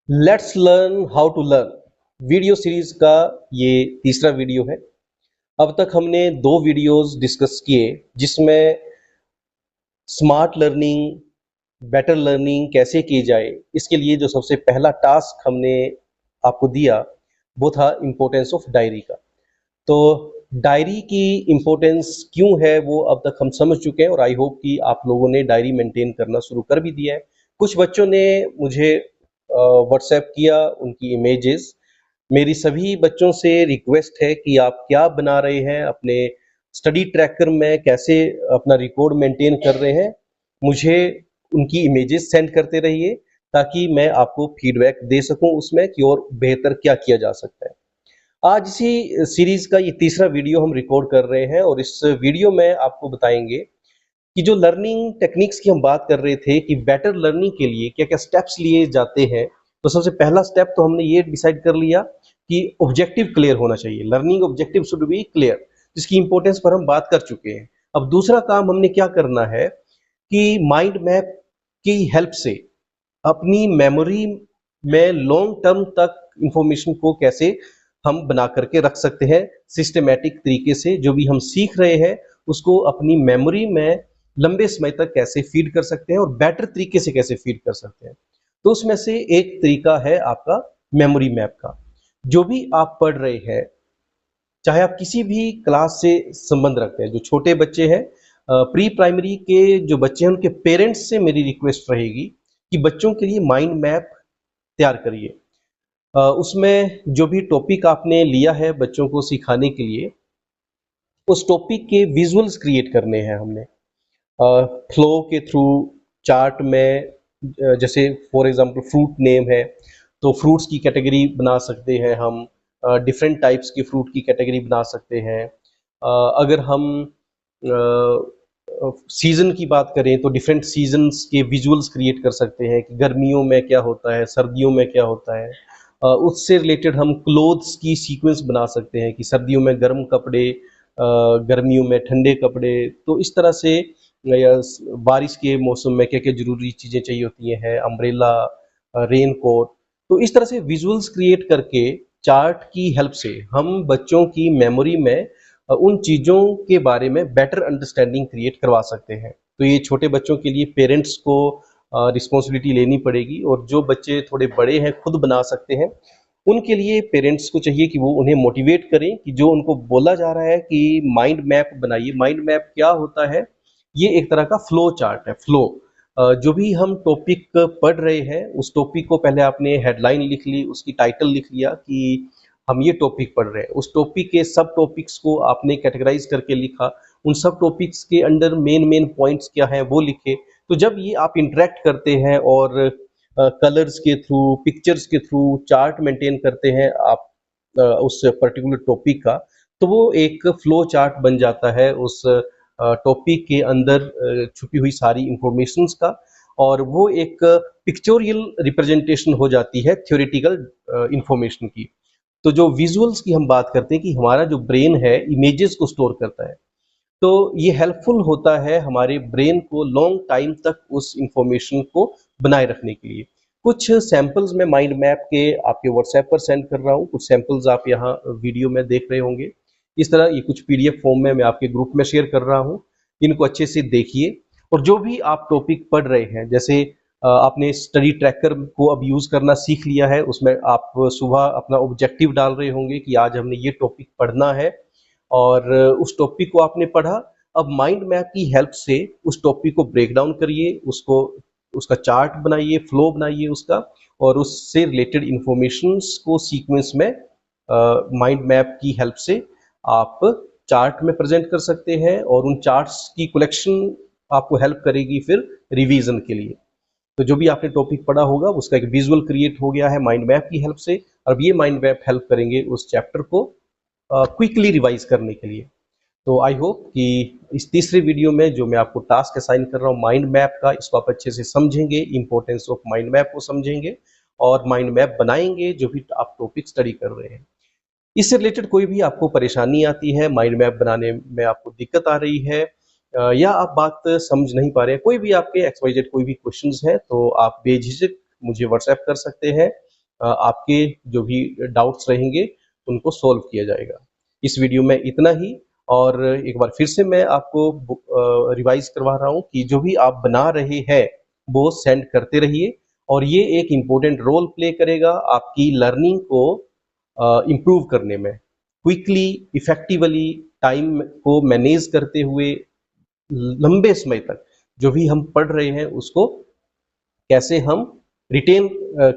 Let's learn how to learn video series का ये तीसरा वीडियो है। अब तक हमने दो वीडियोस डिस्कस किए जिसमें स्मार्ट लर्निंग, बेटर लर्निंग कैसे की जाए, इसके लिए जो सबसे पहला टास्क हमने आपको दिया वो था इम्पोर्टेंस ऑफ डायरी का। तो डायरी की इम्पोर्टेंस क्यों है वो अब तक हम समझ चुके हैं और आई होप कि आप लोगों ने डायरी मेंटेन करना शुरू कर भी दिया है। कुछ बच्चों ने मुझे व्हाट्सएप किया उनकी इमेजेस। मेरी सभी बच्चों से रिक्वेस्ट है कि आप क्या बना रहे हैं, अपने स्टडी ट्रैकर में कैसे अपना रिकॉर्ड मेंटेन कर रहे हैं, मुझे उनकी इमेजेस सेंड करते रहिए ताकि मैं आपको फीडबैक दे सकूं उसमें कि और बेहतर क्या किया जा सकता है। आज इसी सीरीज का ये तीसरा वीडियो हम रिकॉर्ड कर रहे हैं और इस वीडियो में आपको बताएंगे कि जो लर्निंग टेक्निक्स की हम बात कर रहे थे कि बेटर लर्निंग के लिए क्या क्या स्टेप्स लिए जाते हैं। तो सबसे पहला स्टेप तो हमने ये डिसाइड कर लिया कि ऑब्जेक्टिव क्लियर होना चाहिए, learning objective should be clear, जिसकी इंपॉर्टेंस पर हम बात कर चुके हैं। अब दूसरा काम हमने क्या करना है कि माइंड मैप की हेल्प से अपनी मेमोरी में लॉन्ग टर्म तक इंफॉर्मेशन को कैसे हम बना करके रख सकते हैं, सिस्टमेटिक तरीके से जो भी हम सीख रहे हैं उसको अपनी मेमोरी में लंबे समय तक कैसे फीड कर सकते हैं और बेटर तरीके से कैसे फीड कर सकते हैं। तो उसमें से एक तरीका है आपका मेमोरी मैप का। जो भी आप पढ़ रहे हैं, चाहे आप किसी भी क्लास से संबंध रखते हैं, जो छोटे बच्चे हैं, प्री प्राइमरी के जो बच्चे हैं उनके पेरेंट्स से मेरी रिक्वेस्ट रहेगी कि बच्चों के लिए माइंड मैप तैयार करिए। उसमें जो भी टॉपिक आपने लिया है बच्चों को सिखाने के लिए, उस टॉपिक के विजुअल्स क्रिएट करने हैं हमने फ्लो के थ्रू। चार्ट में जैसे फॉर एग्जांपल फ्रूट नेम है तो फ्रूट्स की कैटेगरी बना सकते हैं हम, डिफरेंट टाइप्स की फ्रूट की कैटेगरी बना सकते हैं। अगर हम सीजन की बात करें तो डिफरेंट सीजन्स के विजुअल्स क्रिएट कर सकते हैं कि गर्मियों में क्या होता है, सर्दियों में क्या होता है। उससे रिलेटेड हम क्लोथ्स की सीक्वेंस बना सकते हैं कि सर्दियों में गर्म कपड़े, गर्मियों में ठंडे कपड़े। तो इस तरह से या बारिश के मौसम में क्या क्या जरूरी चीजें चाहिए होती हैं, अम्ब्रेला, रेन कोट। तो इस तरह से विजुअल्स क्रिएट करके चार्ट की हेल्प से हम बच्चों की मेमोरी में उन चीजों के बारे में बेटर अंडरस्टैंडिंग क्रिएट करवा सकते हैं। तो ये छोटे बच्चों के लिए पेरेंट्स को रिस्पॉन्सिबिलिटी लेनी पड़ेगी और जो बच्चे थोड़े बड़े हैं खुद बना सकते हैं उनके लिए पेरेंट्स को चाहिए कि वो उन्हें मोटिवेट करें कि जो उनको बोला जा रहा है कि माइंड मैप बनाइए। माइंड मैप क्या होता है? ये एक तरह का फ्लो चार्ट है। फ्लो, जो भी हम टॉपिक पढ़ रहे हैं उस टॉपिक को पहले आपने हेडलाइन लिख ली, उसकी टाइटल लिख लिया कि हम ये टॉपिक पढ़ रहे हैं, उस टॉपिक के सब टॉपिक्स को आपने कैटेगराइज करके लिखा, उन सब टॉपिक्स के अंडर मेन मेन पॉइंट्स क्या हैं वो लिखे। तो जब ये आप इंटरेक्ट करते हैं और कलर्स के थ्रू, पिक्चर्स के थ्रू चार्ट मेंटेन करते हैं आप उस पर्टिकुलर टॉपिक का, तो वो एक फ्लो चार्ट बन जाता है उस टॉपिक के अंदर छुपी हुई सारी इंफॉर्मेशंस का। और वो एक पिक्चोरियल रिप्रेजेंटेशन हो जाती है थ्योरेटिकल इंफॉर्मेशन की। तो जो विजुअल्स की हम बात करते हैं कि हमारा जो ब्रेन है इमेजेस को स्टोर करता है, तो ये हेल्पफुल होता है हमारे ब्रेन को लॉन्ग टाइम तक उस इंफॉर्मेशन को बनाए रखने के लिए। कुछ सैंपल्स मैं माइंड मैप के आपके व्हाट्सएप पर सेंड कर रहा हूँ, कुछ सैंपल्स आप यहाँ वीडियो में देख रहे होंगे। इस तरह ये कुछ पीडीएफ फॉर्म में मैं आपके ग्रुप में शेयर कर रहा हूँ, इनको अच्छे से देखिए। और जो भी आप टॉपिक पढ़ रहे हैं, जैसे आपने स्टडी ट्रैकर को अब यूज करना सीख लिया है, उसमें आप सुबह अपना ऑब्जेक्टिव डाल रहे होंगे कि आज हमने ये टॉपिक पढ़ना है और उस टॉपिक को आपने पढ़ा। अब माइंड मैप की हेल्प से उस टॉपिक को ब्रेक डाउन करिए, उसको उसका चार्ट बनाइए, फ्लो बनाइए उसका, और उससे रिलेटेड इंफॉर्मेशंस को सीक्वेंस में माइंड मैप की हेल्प से आप चार्ट में प्रेजेंट कर सकते हैं और उन चार्ट्स की कलेक्शन आपको हेल्प करेगी फिर रिवीजन के लिए। तो जो भी आपने टॉपिक पढ़ा होगा उसका एक विजुअल क्रिएट हो गया है माइंड मैप की हेल्प से। अब ये माइंड मैप हेल्प करेंगे उस चैप्टर को क्विकली रिवाइज करने के लिए। तो आई होप कि इस तीसरे वीडियो में जो मैं आपको टास्क असाइन कर रहा हूँ माइंड मैप का, इसको आप अच्छे से समझेंगे, इंपॉर्टेंस ऑफ माइंड मैप को समझेंगे और माइंड मैप बनाएंगे जो भी आप टॉपिक स्टडी कर रहे हैं। इससे रिलेटेड कोई भी आपको परेशानी आती है, माइंड मैप बनाने में आपको दिक्कत आ रही है, या आप बात समझ नहीं पा रहे हैं, कोई भी आपके एक्सवाइजेड कोई भी क्वेश्चंस है, तो आप बेझिझक मुझे व्हाट्सएप कर सकते हैं। आपके जो भी डाउट्स रहेंगे उनको सॉल्व किया जाएगा। इस वीडियो में इतना ही, और एक बार फिर से मैं आपको रिवाइज करवा रहा हूँ कि जो भी आप बना रहे हैं वो सेंड करते रहिए, और ये एक इम्पोर्टेंट रोल प्ले करेगा आपकी लर्निंग को इम्प्रूव करने में। क्विकली, इफेक्टिवली टाइम को मैनेज करते हुए लंबे समय तक जो भी हम पढ़ रहे हैं उसको कैसे हम रिटेन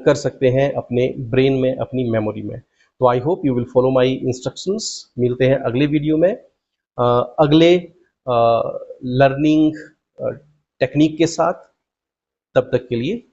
कर सकते हैं अपने ब्रेन में, अपनी मेमोरी में। तो I hope you will follow my instructions. मिलते हैं अगले वीडियो में अगले लर्निंग टेक्निक के साथ। तब तक के लिए